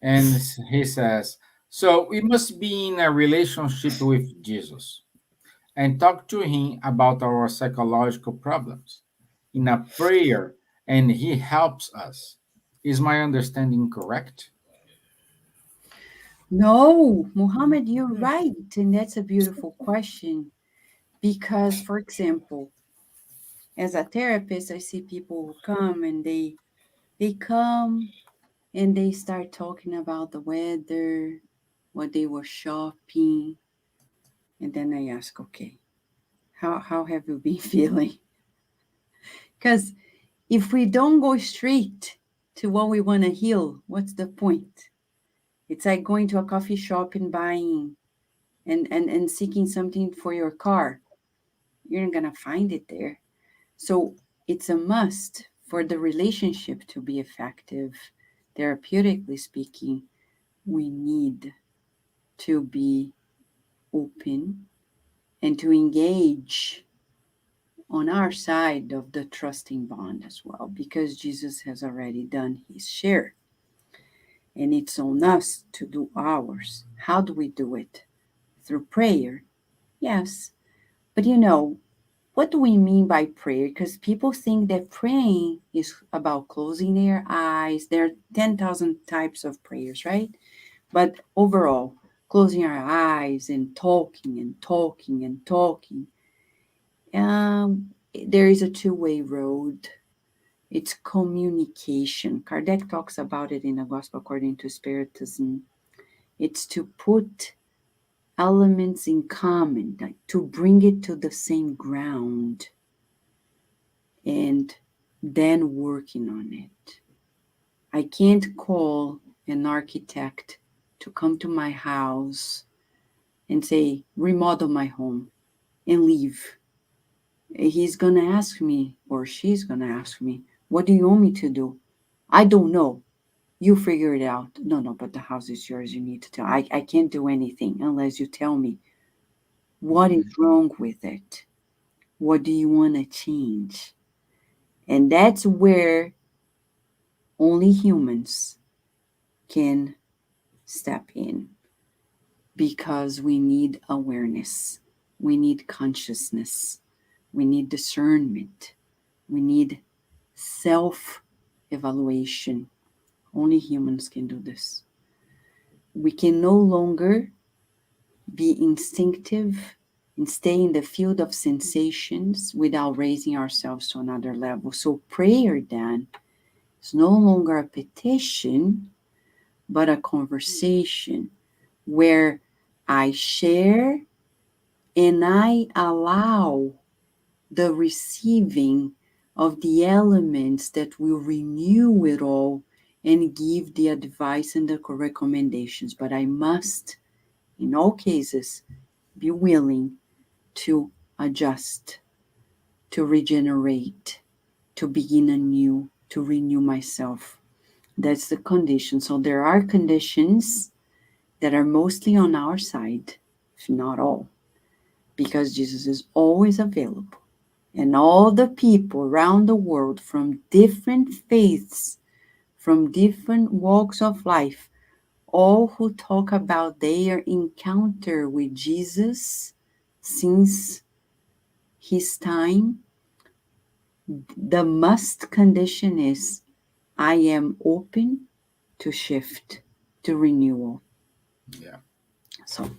And he says, so we must be in a relationship with Jesus and talk to him about our psychological problems in a prayer, and he helps us. Is my understanding correct? No, Muhammad, you're right. And that's a beautiful question. Because, for example, as a therapist, I see people who come and they come and they start talking about the weather, what they were shopping. And then I ask, okay, how have you been feeling? Because if we don't go straight to what we want to heal, what's the point? It's like going to a coffee shop and buying and seeking something for your car. You're not going to find it there. So it's a must for the relationship to be effective, therapeutically speaking. We need to be open and to engage on our side of the trusting bond as well, because Jesus has already done his share. And it's on us to do ours. How do we do it? Through prayer? Yes. But what do we mean by prayer? Because people think that praying is about closing their eyes. There are 10,000 types of prayers, right? But overall, closing our eyes and talking and talking and talking. There is a two-way road. It's communication. Kardec talks about it in the Gospel According to Spiritism. It's to put elements in common, like to bring it to the same ground and then working on it. I can't call an architect to come to my house and say, remodel my home and leave. He's going to ask me, or she's going to ask me, what do you want me to do? I don't know. You figure it out. No, but the house is yours. You need to tell. I can't do anything unless you tell me what is wrong with it. What do you want to change? And that's where only humans can step in, because we need awareness. We need consciousness. We need discernment. We need self-evaluation. Only humans can do this. We can no longer be instinctive and stay in the field of sensations without raising ourselves to another level. So prayer then is no longer a petition, but a conversation where I share and I allow the receiving of the elements that will renew it all and give the advice and the recommendations. But I must, in all cases, be willing to adjust, to regenerate, to begin anew, to renew myself. That's the condition. So there are conditions that are mostly on our side, if not all, because Jesus is always available. And all the people around the world from different faiths, from different walks of life, all who talk about their encounter with Jesus since his time, the must condition is, I am open to shift, to renewal. Yeah. So,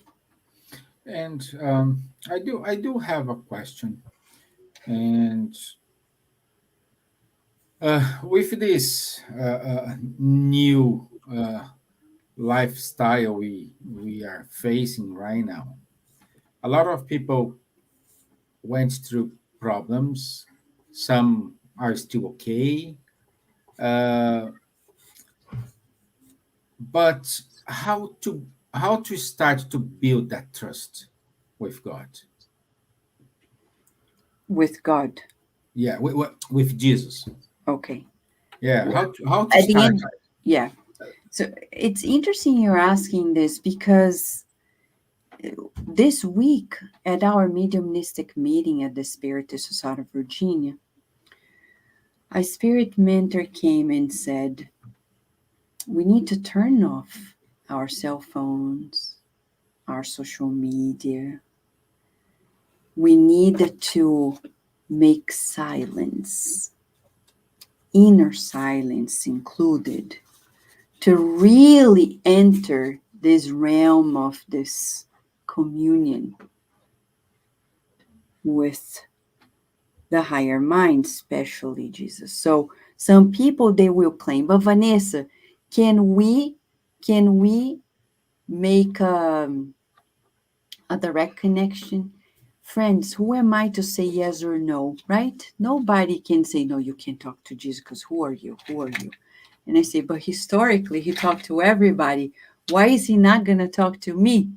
And I do have a question. And with this new lifestyle we are facing right now, a lot of people went through problems. Some are still okay. Uh, but how to start to build that trust with God? with God. Yeah, with Jesus. Okay. Yeah, how to At the start? end, yeah. So it's interesting you're asking this, because this week at our mediumistic meeting at the Spiritist Society of Virginia, a spirit mentor came and said, we need to turn off our cell phones, our social media. We need to make silence, inner silence included, to really enter this realm of this communion with the higher mind, especially Jesus. So some people, they will claim, but Vanessa, can we make a direct connection? Friends, who am I to say yes or no, right? Nobody can say, no, you can't talk to Jesus, because who are you? Who are you? And I say, but historically, he talked to everybody. Why is he not going to talk to me?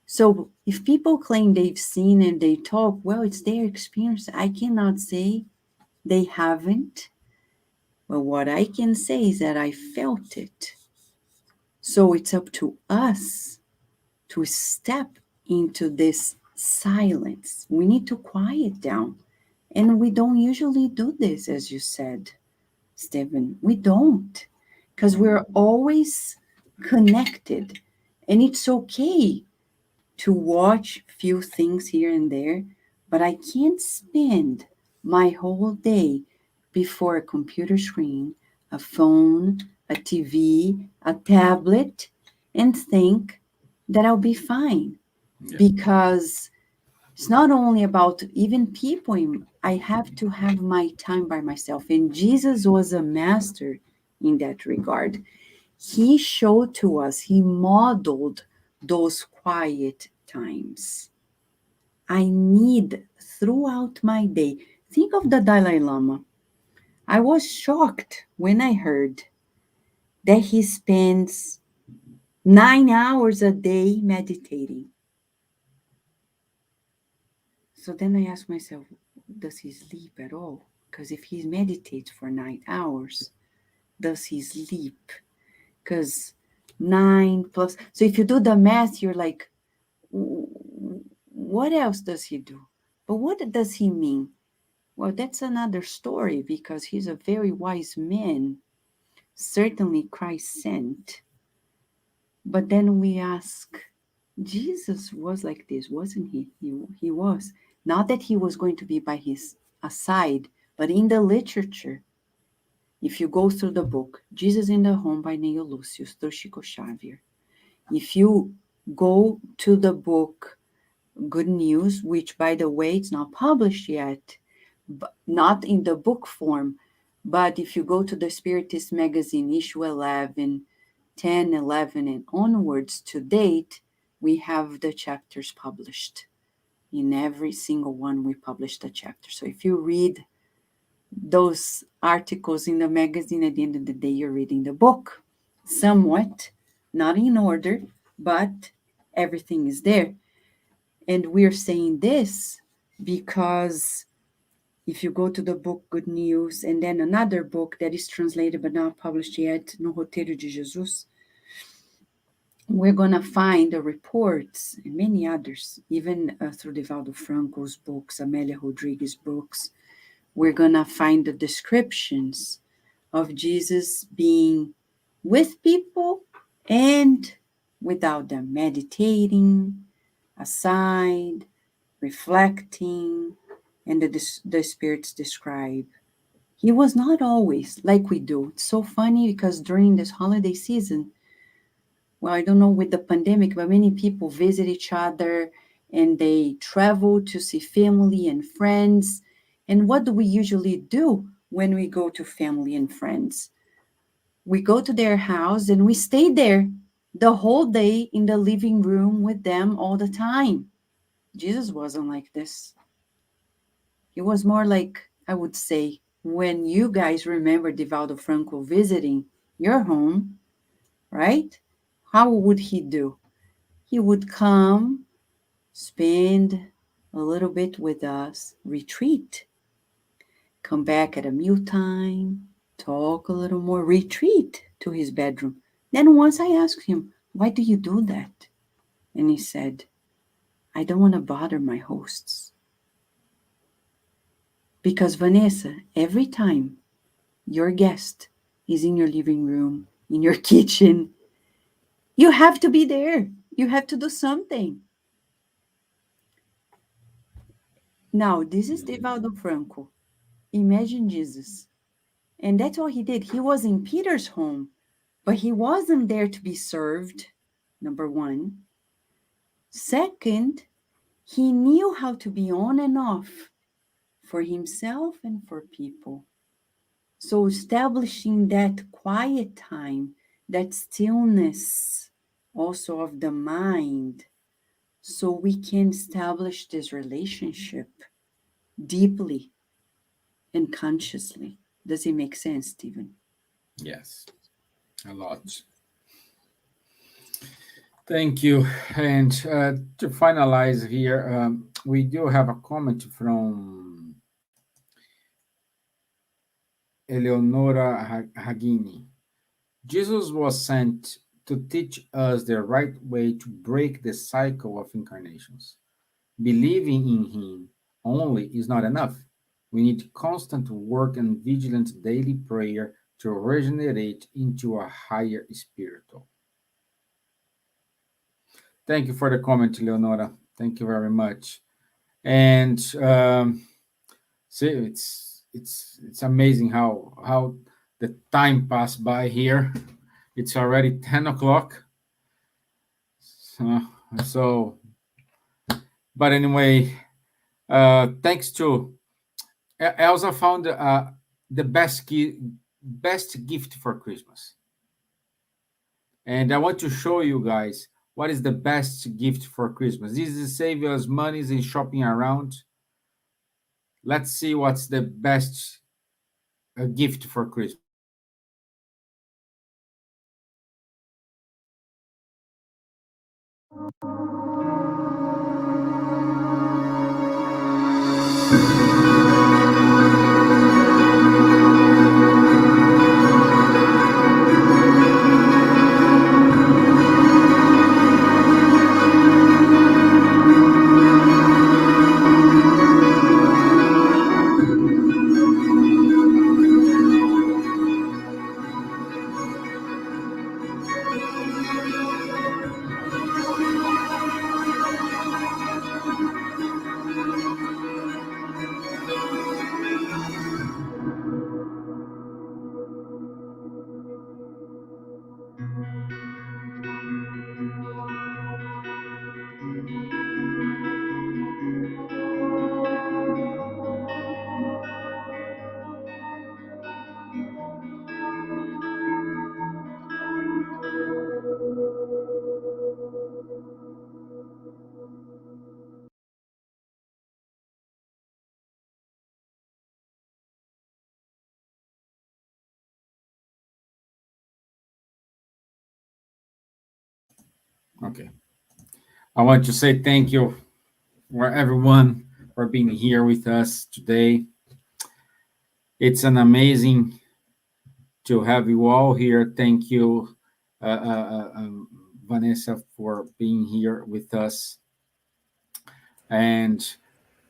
So if people claim they've seen and they talk, well, it's their experience. I cannot say they haven't. But what I can say is that I felt it. So it's up to us to step into this silence. We need to quiet down. And we don't usually do this, as you said, Stevan. We don't, because we're always connected. And it's okay to watch few things here and there, but I can't spend my whole day before a computer screen, a phone, a TV, a tablet, and think that I'll be fine. Yeah. Because it's not only about even people, I have to have my time by myself. And Jesus was a master in that regard. He showed to us, he modeled those quiet times. I need throughout my day. Think of the Dalai Lama. I was shocked when I heard that he spends 9 hours a day meditating. So then I ask myself, does he sleep at all? Because if he meditates for 9 hours, does he sleep? Because 9 plus. So if you do the math, you're like, what else does he do? But what does he mean? Well, that's another story because he's a very wise man, certainly Christ sent. But then we ask, Jesus was like this, wasn't he? He was. Not that he was going to be by his side, but in the literature, if you go through the book, Jesus in the Home by Neil Lucius, through Chico Xavier, if you go to the book Good News, which, by the way, it's not published yet, but not in the book form, but if you go to the Spiritist magazine, issue 11, 10, 11, and onwards to date, we have the chapters published. In every single one, we published a chapter. So if you read those articles in the magazine, at the end of the day, you're reading the book somewhat, not in order, but everything is there. And we're saying this because if you go to the book Good News, and then another book that is translated but not published yet, No Roteiro de Jesus, we're going to find the reports and many others, even through Divaldo Franco's books, Amélia Rodrigues' books. We're going to find the descriptions of Jesus being with people and without them, meditating, aside, reflecting, and the spirits describe. He was not always like we do. It's so funny because during this holiday season, well, I don't know with the pandemic, but many people visit each other and they travel to see family and friends. And what do we usually do when we go to family and friends? We go to their house and we stay there the whole day in the living room with them all the time. Jesus wasn't like this. He was more like, I would say, when you guys remember Divaldo Franco visiting your home, right? How would he do? He would come, spend a little bit with us, retreat, come back at a mealtime, talk a little more, retreat to his bedroom. Then once I asked him, why do you do that? And he said, I don't want to bother my hosts. Because Vanessa, every time your guest is in your living room, in your kitchen, you have to be there. You have to do something. Now, this is Divaldo Franco. Imagine Jesus. And that's what he did. He was in Peter's home, but he wasn't there to be served, number one. Second, he knew how to be on and off for himself and for people. So establishing that quiet time, that stillness also of the mind, so we can establish this relationship deeply and consciously. Does it make sense, Stevan? Yes, a lot. Thank you. And to finalize here, we do have a comment from Eleonora Hagini. Jesus was sent to teach us the right way to break the cycle of incarnations. Believing in him only is not enough. We need constant work and vigilant daily prayer to regenerate into a higher spiritual. Thank you for the comment, Leonora. Thank you very much. And see, it's amazing how the time passed by here. It's already 10 o'clock. So, but anyway, thanks to Elsa found the best gift for Christmas, and I want to show you guys what is the best gift for Christmas. This is save us monies in shopping around. Let's see what's the best gift for Christmas. Okay. I want to say thank you for everyone for being here with us today. It's an amazing to have you all here. Thank you, Vanessa, for being here with us. And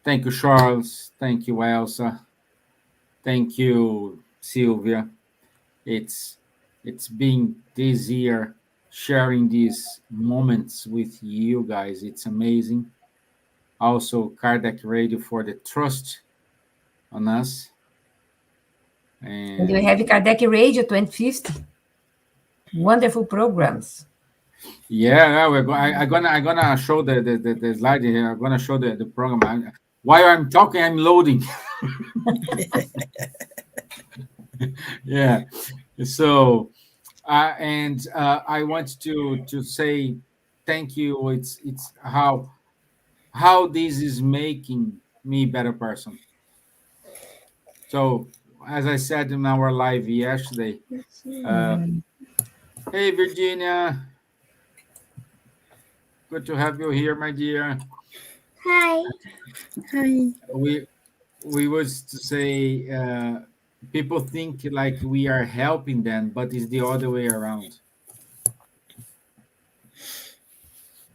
thank you, Charles. Thank you, Elsa. Thank you, Silvia. It's it's been this year sharing these moments with you guys. It's amazing. Also, Kardec Radio for the trust on us. And we And have Kardec Radio 2050. Wonderful programs. yeah, I'm gonna show the slide here. I'm gonna show the program. While I'm talking, I'm loading. Yeah. So, and I want to say thank you. It's how this is making me better person. So, as I said in our live yesterday, uh, hey Virginia, good to have you here, my dear. Hi. Hi. We we was to say people think like we are helping them, but it's the other way around.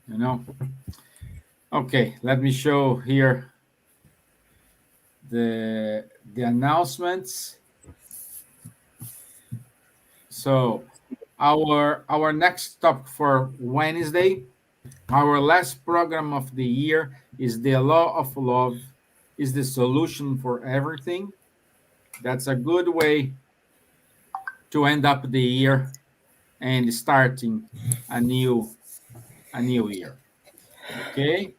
You know. Okay, let me show here the announcements. So our next topic for Wednesday, our last program of the year is the law of love is the solution for everything. That's a good way to end up the year and starting a new a new year. Okay,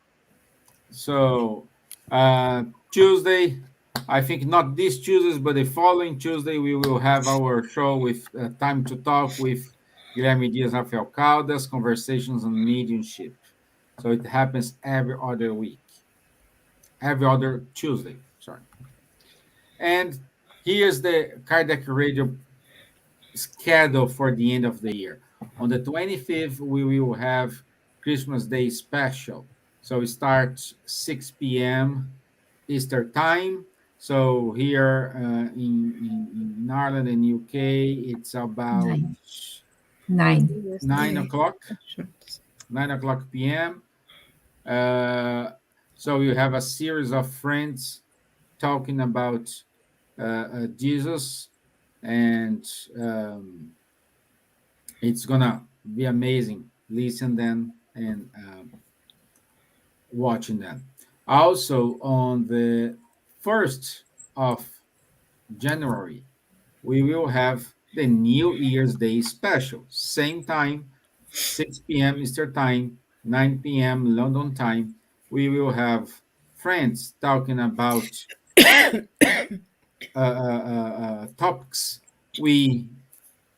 so Tuesday, I think not this Tuesday, but the following Tuesday, we will have our show with Time to Talk with Guilherme Dias Rafael Caldas, Conversations on Mediumship. So it happens every other week, every other Tuesday. Sorry. And here's the Kardec Radio schedule for the end of the year. On the 25th, we will have Christmas Day special. So we start 6 p.m. Eastern time. So here in Ireland and UK, it's about 9. 9. 9 o'clock, 9 o'clock p.m. Uh, so you have a series of friends talking about Jesus, and it's gonna be amazing. Listen them and watching them. Also, on the 1st of January, we will have the New Year's Day special. Same time, 6 p.m. Eastern Time, 9 p.m. London time, we will have friends talking about topics we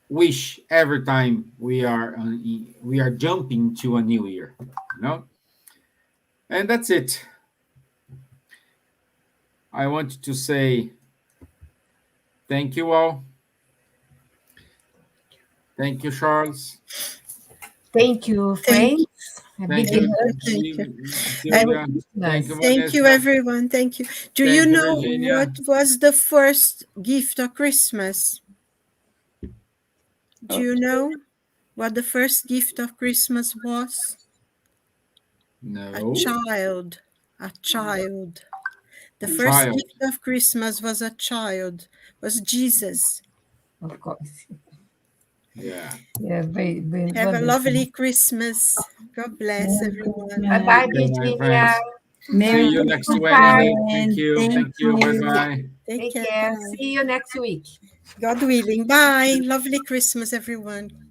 wish every time we are jumping to a new year, you know. And that's it. I want to say thank you all. Thank you, Charles. Thank you, Thank friends. A Thank big you, hug. Thank you. Silvia. Thank you, Thank you, Vanessa. everyone. Thank you. Do Thank you you, know Virginia. what was the first gift of Christmas? Do you know what the first gift of Christmas was? A No. child. A child. The A first child. gift of Christmas was a child, was Jesus. Of course. Yeah. Yeah, very Have a wonderful. lovely Christmas. God bless everyone. Bye-bye, Okay, my Virginia. friends. See Merry you next Christmas, Wednesday. friends. Thank you. Bye bye. Take Take care. care. Bye. See you next week. God willing. Bye. Lovely Christmas, everyone.